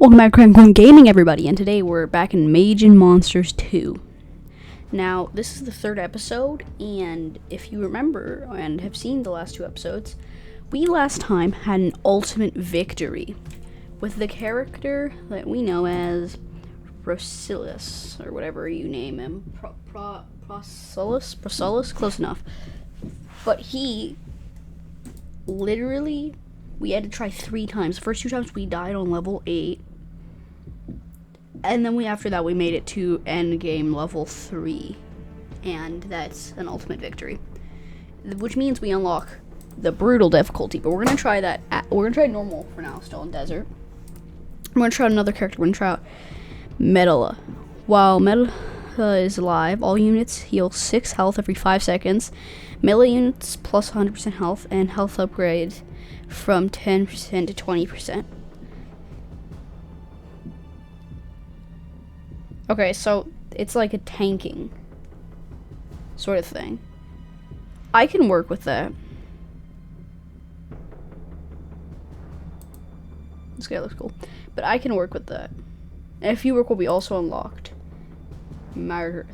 Welcome back to Crank Gaming, everybody, and today we're back in Mage and Monsters 2. Now, this is the third episode, and if you remember and have seen the last two episodes, we last time had an ultimate victory with the character that we know as Procillus, or whatever you name him. Procillus? Close enough. But he literally, we had to try 3 times. The first 2 times we died on level 8. And then after that we made it to end game level 3. And that's an ultimate victory. Which means we unlock the brutal difficulty. But we're gonna try that we're gonna try normal for now, still in desert. We're gonna try another character. We're gonna try out Medela. While Medela is alive, all units heal 6 health every 5 seconds. Melee units plus 100% health, and health upgrade from 10% to 20%. Okay, so it's like a tanking sort of thing. I can work with that. This guy looks cool. But I can work with that. And a few work will be also unlocked. Magarth.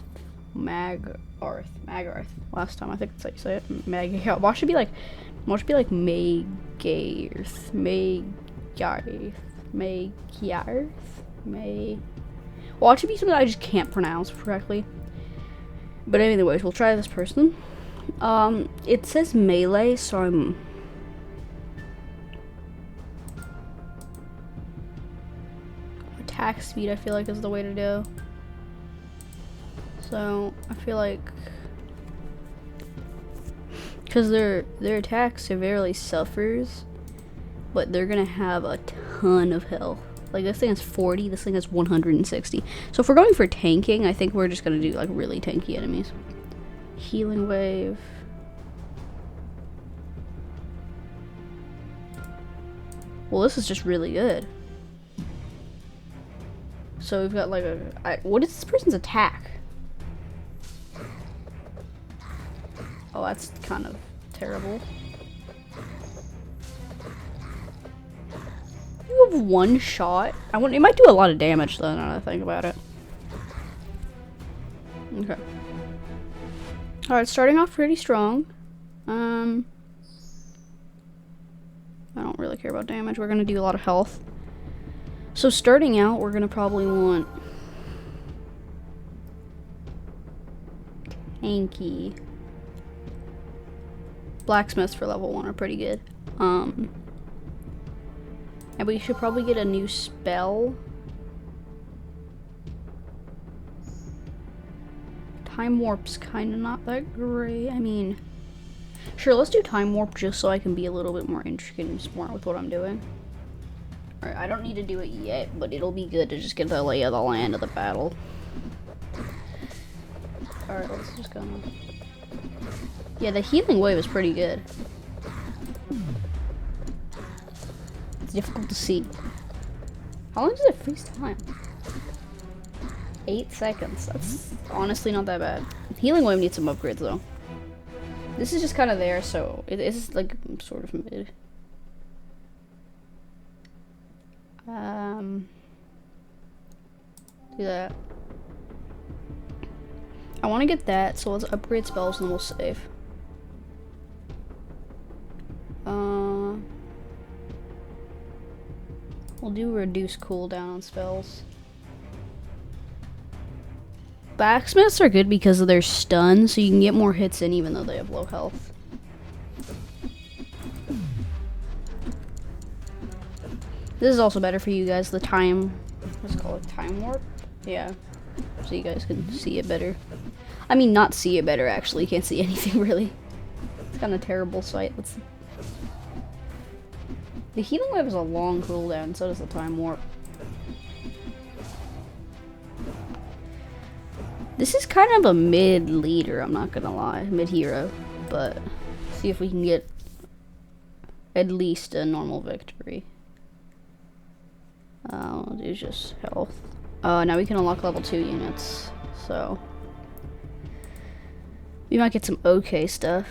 Last time, I think that's how you say it. Magarth. Why should it be like Magarth? Well, it should be something I just can't pronounce correctly. But anyways, we'll try this person. It says melee, so I'm... Attack speed, I feel like, is the way to go. So, I feel like... Because their attack severely suffers, but they're gonna have a ton of health. Like, this thing has 40, this thing has 160. So if we're going for tanking, I think we're just gonna do, like, really tanky enemies. Healing wave. Well, this is just really good. So we've got, like, what is this person's attack? Oh, that's kind of terrible. You have 1 shot. It might do a lot of damage though, now that I think about it. Okay. Alright, starting off pretty strong. I don't really care about damage. We're gonna do a lot of health. So starting out, we're gonna probably want tanky. Blacksmiths for level 1 are pretty good. And we should probably get a new spell. Time warp's kind of not that great. I mean, sure, let's do time warp just so I can be a little bit more intricate and smart with what I'm doing. Alright, I don't need to do it yet, but it'll be good to just get the lay of the land of the battle. Alright, let's just go. Yeah, the healing wave is pretty good. It's difficult to see. How long does it freeze time? 8 seconds. That's honestly not that bad. Healing wave needs some upgrades though. This is just kind of there, so it is like sort of mid. Do that. I want to get that, so let's upgrade spells and then we'll save. We'll do reduce cooldown on spells. Blacksmiths are good because of their stun, so you can get more hits in even though they have low health. This is also better for you guys, the time, what's it called, time warp? Yeah, so you guys can see it better. I mean, not see it better, actually. You can't see anything, really. It's kind of a terrible sight. The healing wave is a long cooldown, so does the time warp. This is kind of a mid leader, I'm not gonna lie. Mid hero. But see if we can get at least a normal victory. We'll do just health. Now we can unlock level 2 units. So we might get some okay stuff.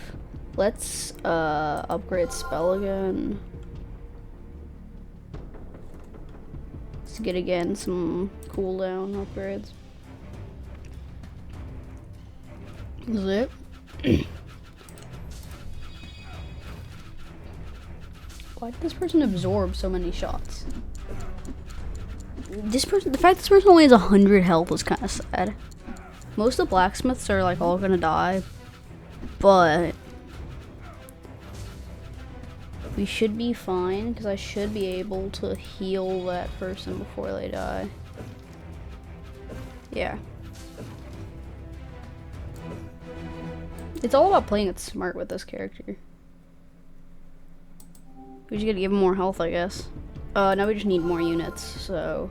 Let's upgrade spell again. to get again some cooldown upgrades. Is it? Why did this person absorb so many shots? The fact this person only has 100 health is kind of sad. Most of the blacksmiths are like all gonna die, but we should be fine because I should be able to heal that person before they die. Yeah. It's all about playing it smart with this character. We just gotta give him more health, I guess. Now we just need more units, so.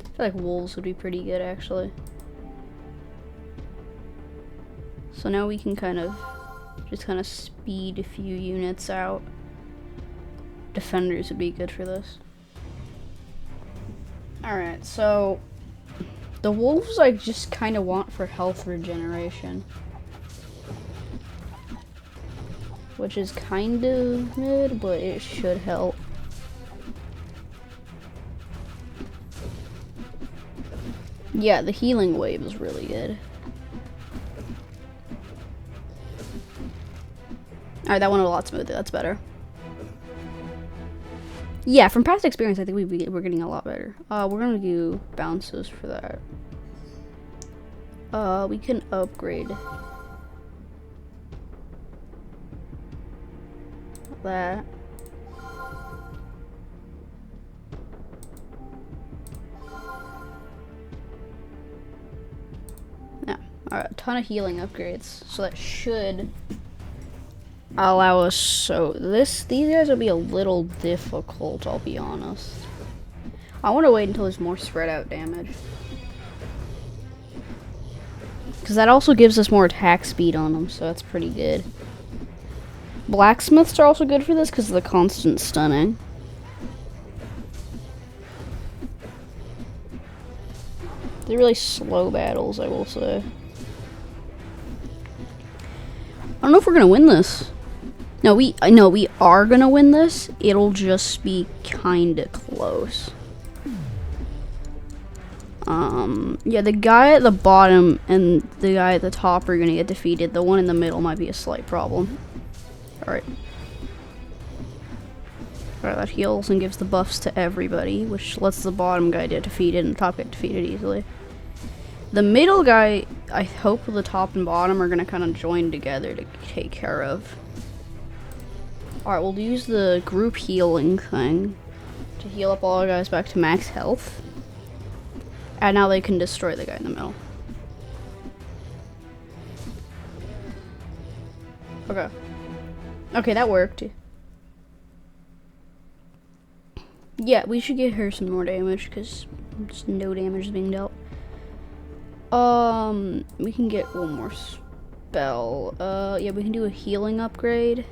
I feel like wolves would be pretty good, actually. So now we can just kind of speed a few units out. Defenders would be good for this. Alright, so the wolves I just kind of want for health regeneration, which is kind of mid, but it should help. Yeah, the healing wave is really good. Alright, that went a lot smoother. That's better. Yeah, from past experience, I think we're getting a lot better. We're gonna do bounces for that. We can upgrade that. Yeah, alright, a ton of healing upgrades. So that should allow us. So these guys will be a little difficult, I'll be honest. I want to wait until there's more spread out damage, because that also gives us more attack speed on them, so that's pretty good. Blacksmiths are also good for this because of the constant stunning. They're really slow battles, I will say. I don't know if we're gonna win this. No, we are gonna win this. It'll just be kinda close. Yeah, the guy at the bottom and the guy at the top are gonna get defeated. The one in the middle might be a slight problem. Alright. Alright, that heals and gives the buffs to everybody, which lets the bottom guy get defeated and the top get defeated easily. The middle guy, I hope the top and bottom are gonna kind of join together to take care of. Alright, we'll use the group healing thing to heal up all our guys back to max health. And now they can destroy the guy in the middle. Okay. Okay, that worked. Yeah, we should get her some more damage because just no damage is being dealt. We can get one more spell. Yeah, we can do a healing upgrade.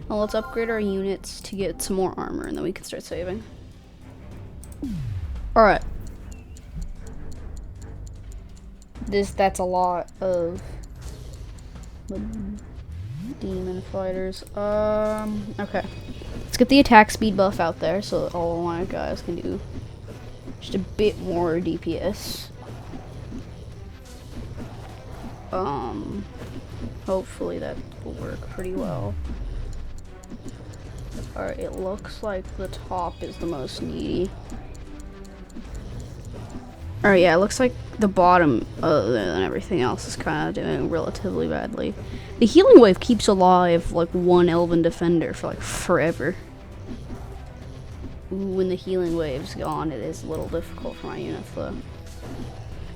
Well, let's upgrade our units to get some more armor, and then we can start saving. Alright. That's a lot of demon fighters. Okay. Let's get the attack speed buff out there so that all of my guys can do just a bit more DPS. Hopefully that will work pretty well. Alright, it looks like the top is the most needy. Alright, yeah, it looks like the bottom, other than everything else, is kind of doing relatively badly. The healing wave keeps alive, like, one elven defender for, like, forever. When the healing wave's gone, it is a little difficult for my units, though.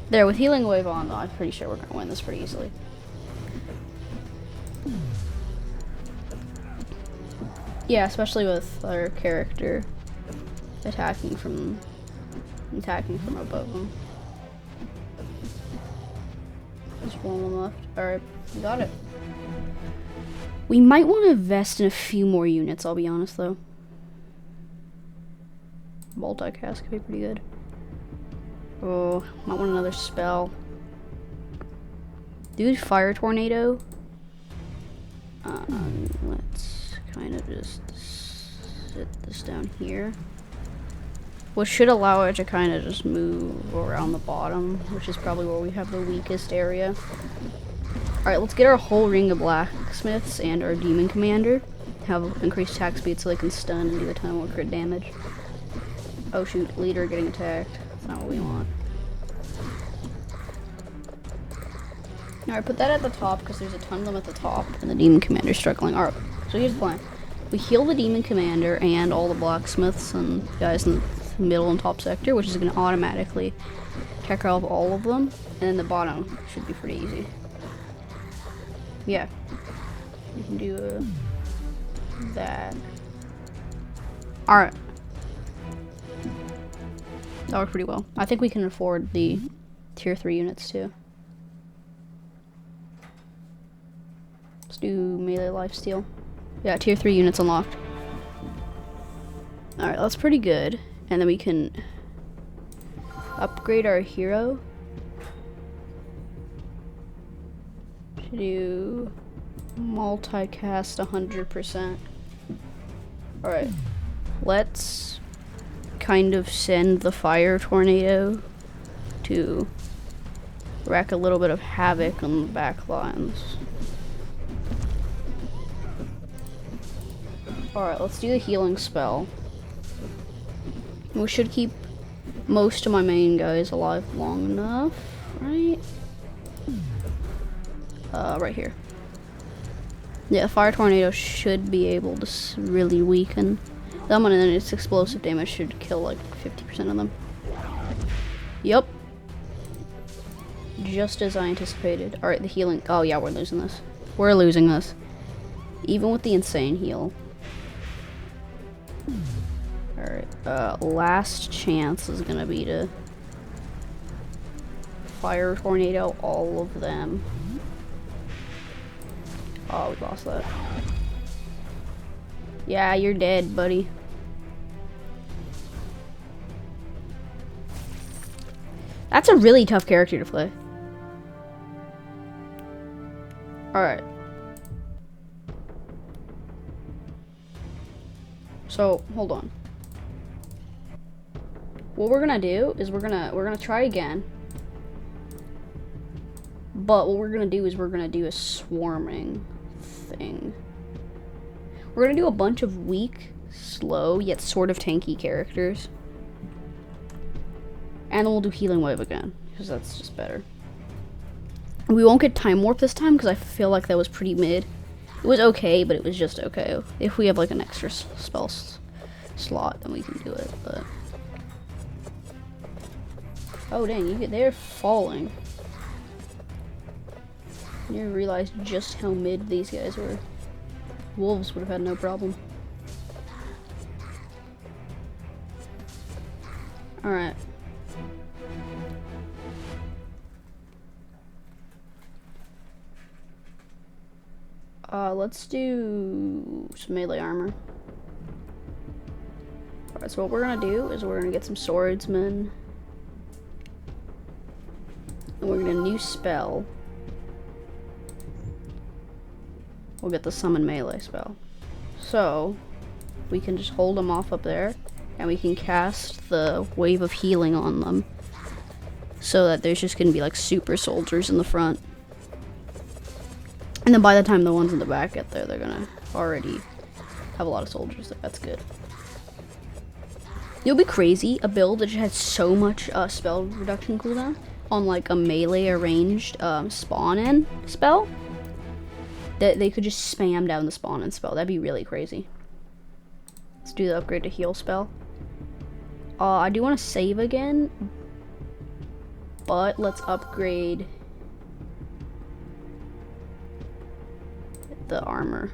There, with healing wave on, though, I'm pretty sure we're gonna win this pretty easily. Yeah, especially with our character attacking from above them. There's one left. Alright, we got it. We might want to invest in a few more units, I'll be honest, though. Multicast could be pretty good. Oh, might want another spell. Dude, Fire Tornado Let's kind of just sit this down here. Which should allow it to kind of just move around the bottom, which is probably where we have the weakest area. Alright, let's get our whole ring of blacksmiths and our demon commander. Have increased attack speed so they can stun and do a ton more crit damage. Oh shoot, leader getting attacked. That's not what we want. Alright, put that at the top because there's a ton of them at the top and the demon commander's struggling. Alright, so here's the plan. We heal the demon commander and all the blacksmiths and guys in the middle and top sector, which is going to automatically take care of all of them. And then the bottom should be pretty easy. Yeah. We can do that. Alright. That worked pretty well. I think we can afford the tier 3 units too. Let's do melee lifesteal. Yeah, tier 3 units unlocked. Alright, that's pretty good. And then we can upgrade our hero to do multicast 100%. Alright, let's kind of send the fire tornado to wreak a little bit of havoc on the back lines. Alright, let's do the healing spell. We should keep most of my main guys alive long enough, right? Right here. Yeah, fire tornado should be able to really weaken them, and then its explosive damage should kill like 50% of them. Yup. Just as I anticipated. Alright, the healing. Oh yeah, we're losing this. We're losing this. Even with the insane heal. Alright, last chance is gonna be to fire tornado all of them. Oh, we lost that. Yeah, you're dead, buddy. That's a really tough character to play. Alright. So, hold on. What we're gonna do is we're gonna try again. But what we're gonna do is we're gonna do a swarming thing. We're gonna do a bunch of weak, slow, yet sort of tanky characters. And then we'll do healing wave again, because that's just better. We won't get time warp this time because I feel like that was pretty mid. It was okay, but it was just okay. If we have like an extra spell slot, then we can do it. But oh dang, they're falling. You realize just how mid these guys were. Wolves would have had no problem. Alright. Let's do some melee armor. Alright, so what we're gonna do is we're gonna get some swordsmen. And we're gonna new spell. We'll get the summon melee spell. So, we can just hold them off up there, and we can cast the wave of healing on them. So that there's just gonna be like super soldiers in the front. And then by the time the ones in the back get there, they're gonna already have a lot of soldiers. That's good. It'll be crazy, a build that just had so much spell reduction cooldown on like a melee arranged spawn-in spell. That they could just spam down the spawn-in spell. That'd be really crazy. Let's do the upgrade to heal spell. I do want to save again, but let's upgrade the armor.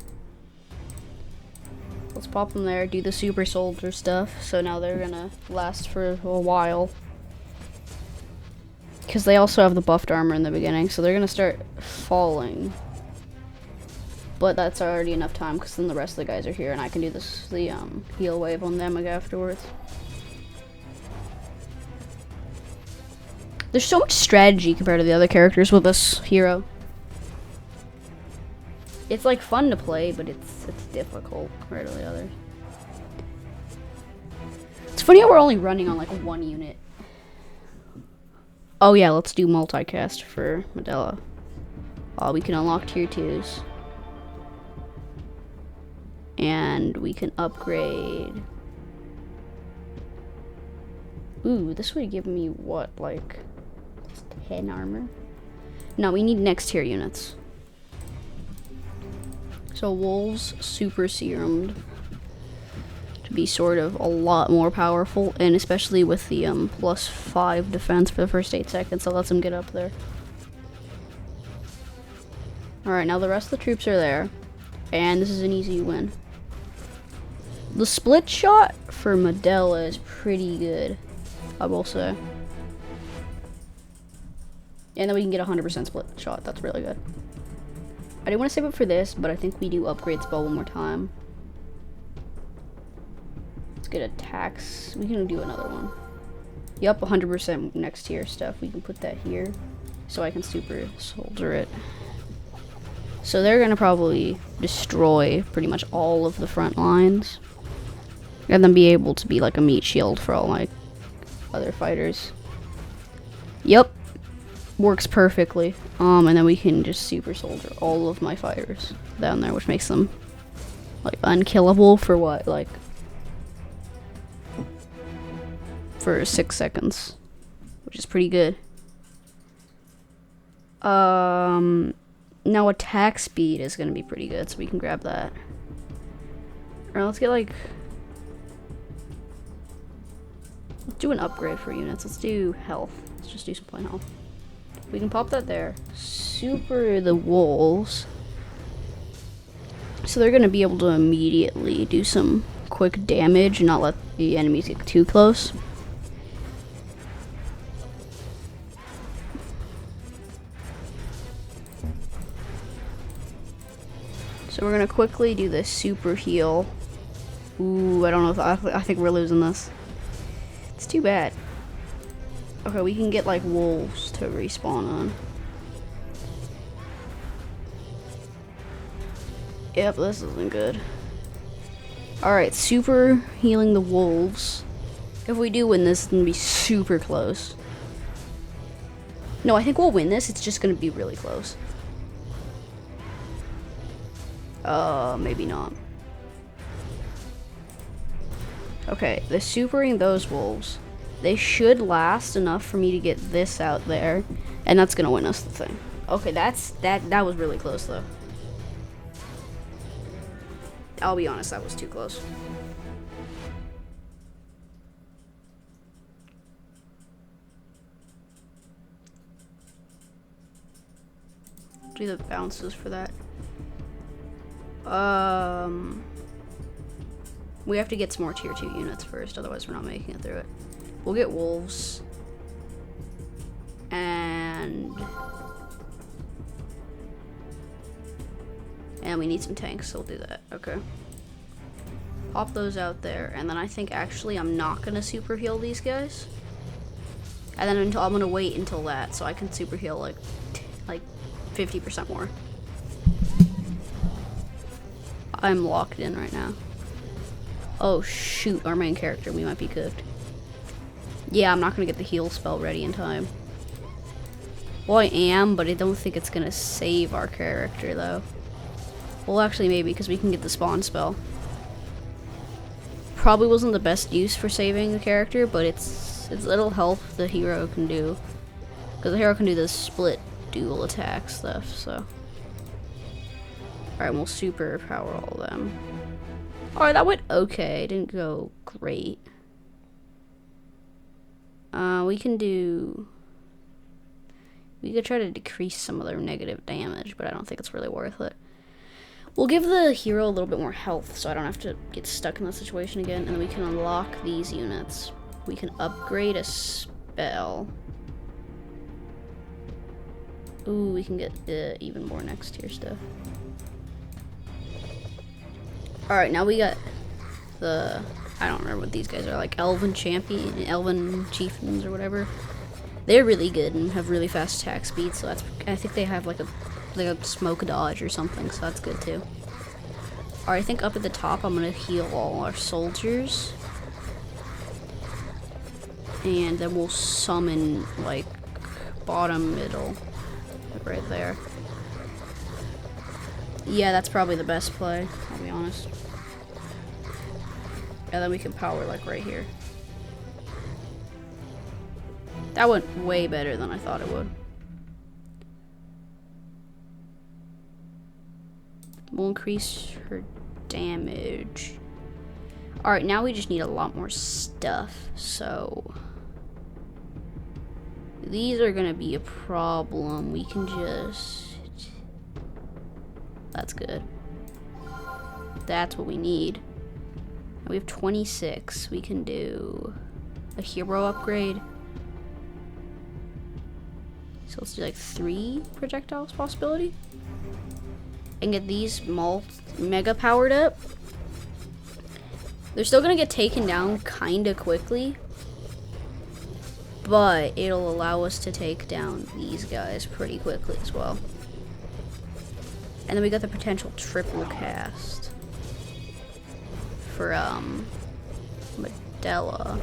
Let's pop them there, do the super soldier stuff, so now they're gonna last for a while. Because they also have the buffed armor in the beginning, so they're gonna start falling. But that's already enough time, because then the rest of the guys are here, and I can do the heal wave on them afterwards. There's so much strategy compared to the other characters with this hero. It's like fun to play, but it's difficult compared to the others. It's funny how we're only running on like one unit. Oh yeah, let's do multicast for Medela. We can unlock tier 2s. And we can upgrade. Ooh, this would give me what, like 10 armor? No, we need next tier units. So wolves super serumed to be sort of a lot more powerful, and especially with the +5 defense for the first 8 seconds, that lets them get up there. Alright, now the rest of the troops are there, and this is an easy win. The split shot for Medela is pretty good, I will say. And then we can get 100% split shot, that's really good. I didn't want to save it for this, but I think we do upgrade spell one more time. Let's get attacks. We can do another one. Yup, 100% next tier stuff. We can put that here so I can super soldier it. So they're going to probably destroy pretty much all of the front lines. And then be able to be like a meat shield for all my other fighters. Yup. Works perfectly. And then we can just super soldier all of my fighters down there, which makes them like unkillable for what, like for 6 seconds, which is pretty good. Now attack speed is gonna be pretty good, so we can grab that. Alright, let's get like, let's do an upgrade for units. Let's do health. Let's just do some plain health. We can pop that there. Super the wolves. So they're going to be able to immediately do some quick damage and not let the enemies get too close. So we're going to quickly do this super heal. Ooh, I don't know if I think we're losing this. It's too bad. Okay, we can get like wolves to respawn on. Yep, this isn't good. Alright, super healing the wolves. If we do win this, it's gonna be super close. No, I think we'll win this. It's just gonna be really close. Maybe not. Okay, the supering those wolves. They should last enough for me to get this out there, and that's gonna win us the thing. Okay, that was really close though. I'll be honest, that was too close. Do the bounces for that. We have to get some more tier 2 units first, otherwise we're not making it through it. We'll get wolves. And we need some tanks, so we'll do that. Okay. Pop those out there, and then I think actually I'm not gonna super heal these guys. And then I'm gonna wait until that, so I can super heal like 50% more. I'm locked in right now. Oh shoot, our main character, we might be cooked. Yeah, I'm not gonna get the heal spell ready in time. Well, I am, but I don't think it's gonna save our character though. Well, actually maybe, because we can get the spawn spell. Probably wasn't the best use for saving the character, but it'll help the hero can do. Because the hero can do this split dual attack stuff, so. Alright, we'll super power all of them. Alright, that went okay. It didn't go great. We could try to decrease some of their negative damage, but I don't think it's really worth it. We'll give the hero a little bit more health, so I don't have to get stuck in this situation again, and then we can unlock these units. We can upgrade a spell. Ooh, we can get even more next tier stuff. Alright, now we got the, I don't remember what these guys are, like Elven Chieftains or whatever. They're really good and have really fast attack speed, so I think they have like a like a smoke dodge or something, so that's good too. Alright, I think up at the top I'm gonna heal all our soldiers. And then we'll summon, like, bottom, middle, right there. Yeah, that's probably the best play, I'll be honest. And then we can power, like, right here. That went way better than I thought it would. We'll increase her damage. Alright, now we just need a lot more stuff, so... These are gonna be a problem. We can just... That's good. That's what we need. We have 26. We can do a hero upgrade. So let's do like 3 projectiles possibility. And get these mega powered up. They're still gonna get taken down kinda quickly. But it'll allow us to take down these guys pretty quickly as well. And then we got the potential triple cast for Medela.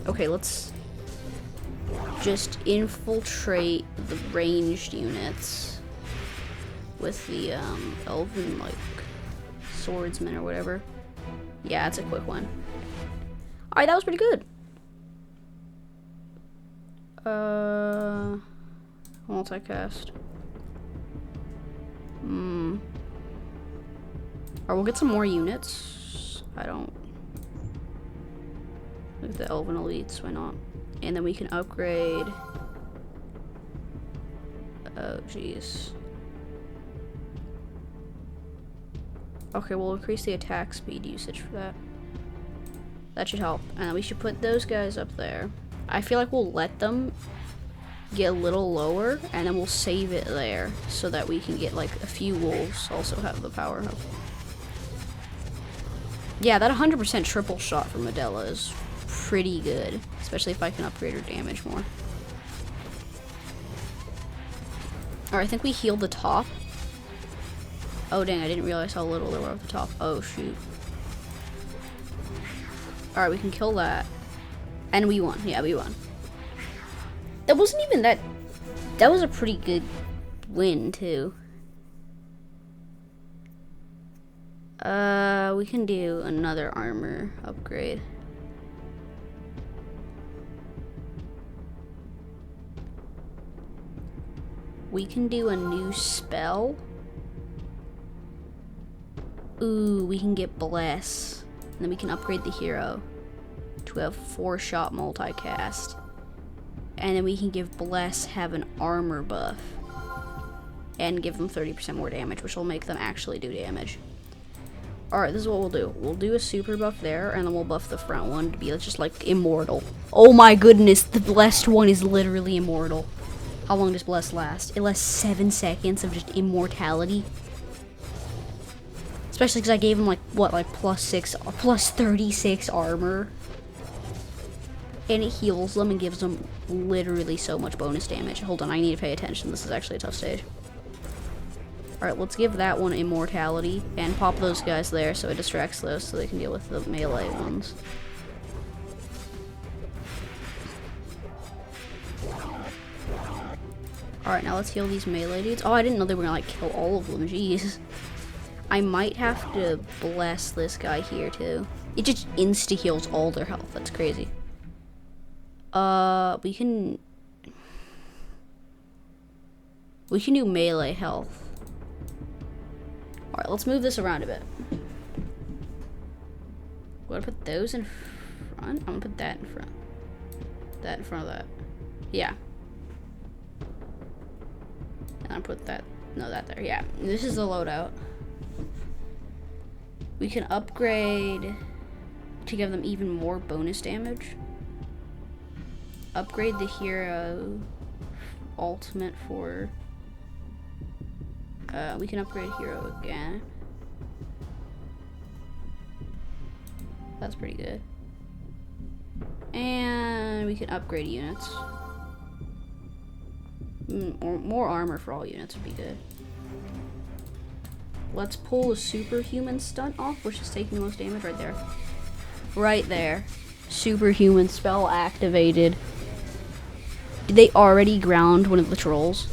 Okay, let's just infiltrate the ranged units with the elven like swordsman or whatever. Yeah, it's a quick one. Alright, that was pretty good. Multicast. Or we'll get some more units. I don't... Like the elven elites, why not? And then we can upgrade... Oh, jeez. Okay, we'll increase the attack speed usage for that. That should help. And we should put those guys up there. I feel like we'll let them get a little lower, and then we'll save it there so that we can get like a few wolves also have the power up. Yeah, that 100% triple shot from Medela is pretty good, especially if I can upgrade her damage more. Alright, I think we healed the top. Oh dang, I didn't realize how little there were at the top. Oh shoot. Alright, we can kill that. And we won. Yeah, we won. That wasn't even that... That was a pretty good win, too. We can do another armor upgrade. We can do a new spell. Ooh, we can get Bless. And then we can upgrade the hero to have 4-shot multicast. And then we can give Bless have an armor buff. And give them 30% more damage, which will make them actually do damage. Alright, this is what we'll do. We'll do a super buff there, and then we'll buff the front one to be just like immortal. Oh my goodness, the Blessed one is literally immortal. How long does Bless last? It lasts 7 seconds of just immortality. Especially because I gave him like, what, like plus 36 armor. And it heals them and gives them literally so much bonus damage. Hold on, I need to pay attention. This is actually a tough stage. Alright, let's give that one immortality and pop those guys there so it distracts those so they can deal with the melee ones. Alright, now let's heal these melee dudes. Oh, I didn't know they were gonna like kill all of them. Jeez. I might have to bless this guy here too. It just insta heals all their health. That's crazy. We can do melee health. Alright, let's move this around a bit. I'm gonna put those in front. I'm gonna put that in front. That in front of that. Yeah. And I'll put that, no, that there. Yeah, this is the loadout. We can upgrade to give them even more bonus damage. Upgrade the hero ultimate for... we can upgrade hero again. That's pretty good. And we can upgrade units. Or more armor for all units would be good. Let's pull a superhuman stunt off, which is taking the most damage right there. Right there. Superhuman spell activated. Did they already ground one of the trolls?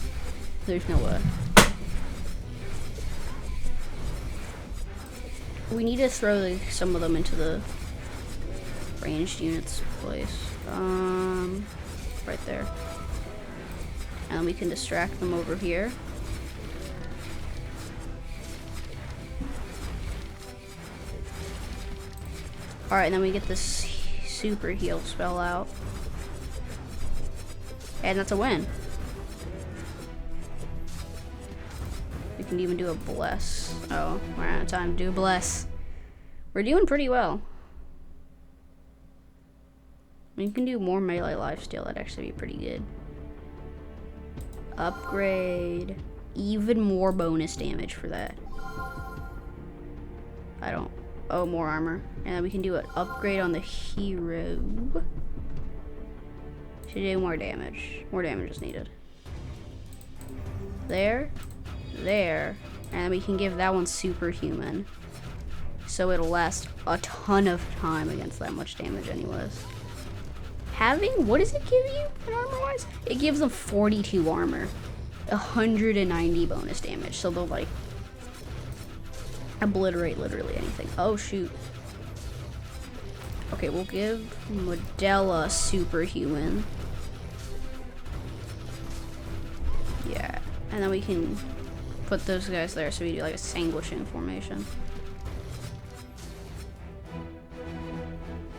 There's no way. We need to throw some of them into the ranged units place. Right there. And we can distract them over here. Alright, and then we get this super heal spell out. And that's a win. We can even do a bless. Oh, we're out of time to do a bless. We're doing pretty well. We can do more melee lifesteal. That'd actually be pretty good. Upgrade. Even more bonus damage for that. Oh, more armor. And then we can do an upgrade on the hero. Should do more damage. More damage is needed. There. There. And we can give that one superhuman. So it'll last a ton of time against that much damage anyways. What does it give you in armor wise? It gives them 42 armor. 190 bonus damage. So they'll like obliterate literally anything. Oh shoot. Okay, we'll give Modella superhuman. Yeah. And then we can put those guys there so we do like a sandwiching formation.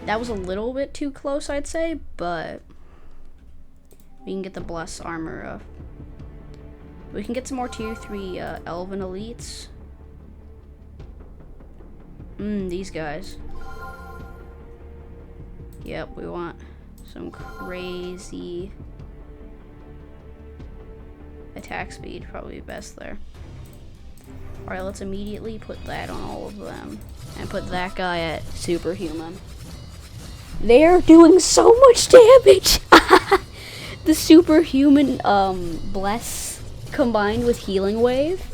That was a little bit too close, I'd say, but we can get the bless armor up. We can get some more tier 3 elven elites. These guys. Yep, we want some crazy attack speed, probably best there. Alright, let's immediately put that on all of them. And put that guy at superhuman. They're doing so much damage! The superhuman bless combined with healing wave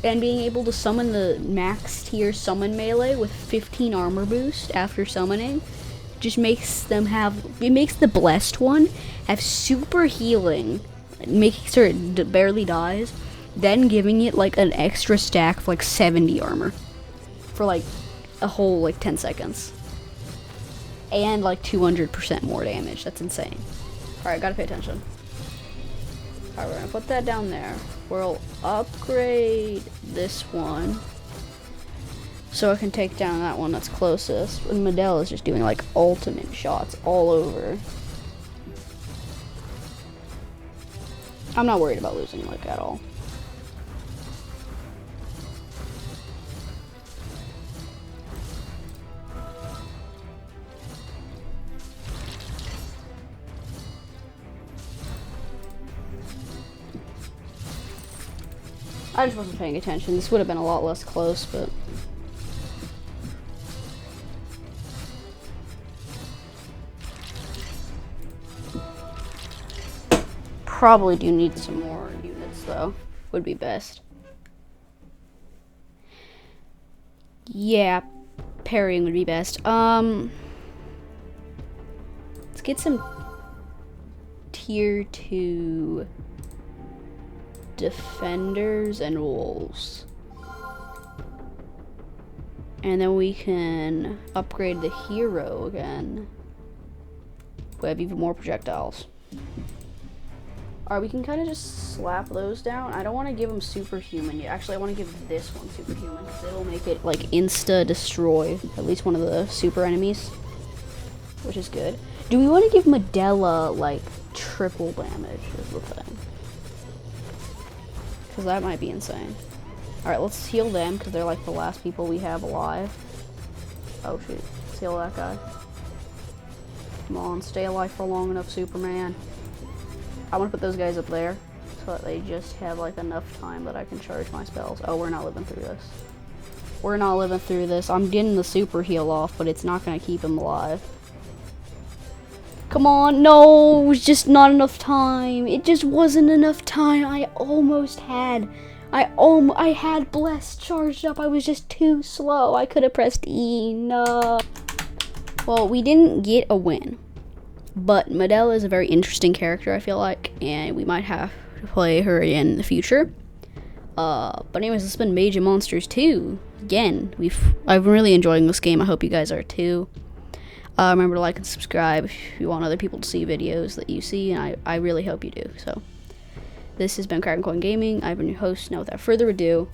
and being able to summon the max tier summon melee with 15 armor boost after summoning just makes them it makes the blessed one have super healing, making sure it barely dies, then giving it like an extra stack of like 70 armor for like a whole like 10 seconds. And like 200% more damage. That's insane. Alright, gotta pay attention. Alright, we're gonna put that down there. We'll upgrade this one so I can take down that one that's closest. And Medell is just doing like ultimate shots all over. I'm not worried about losing like at all. I just wasn't paying attention. This would have been a lot less close, but probably do need some more units though. Would be best. Yeah, parrying would be best. Let's get some tier 2 defenders and wolves, and then we can upgrade the hero again. We have even more projectiles. Alright, we can kind of just slap those down. I don't want to give them superhuman yet. Actually, I want to give this one superhuman because it'll make it like insta destroy at least one of the super enemies, which is good. Do we want to give Medella like triple damage is the thing? Because that might be insane. Alright, let's heal them because they're like the last people we have alive. Oh shoot. Let's heal that guy. Come on, stay alive for long enough, Superman. I want to put those guys up there so that they just have like enough time that I can charge my spells. Oh, we're not living through this. We're not living through this. I'm getting the super heal off, but it's not going to keep him alive. Come on, no, it was just not enough time. It just wasn't enough time. I had Bless charged up. I was just too slow. I could have pressed E. No. Well, we didn't get a win. But Medell is a very interesting character, I feel like. And we might have to play her again in the future. But anyways, it's been Mage and Monsters 2. Again, I've been really enjoying this game. I hope you guys are too. Remember to like and subscribe if you want other people to see videos that you see, and I really hope you do. So, this has been Crack and Coin Gaming. I've been your host. Now, without further ado,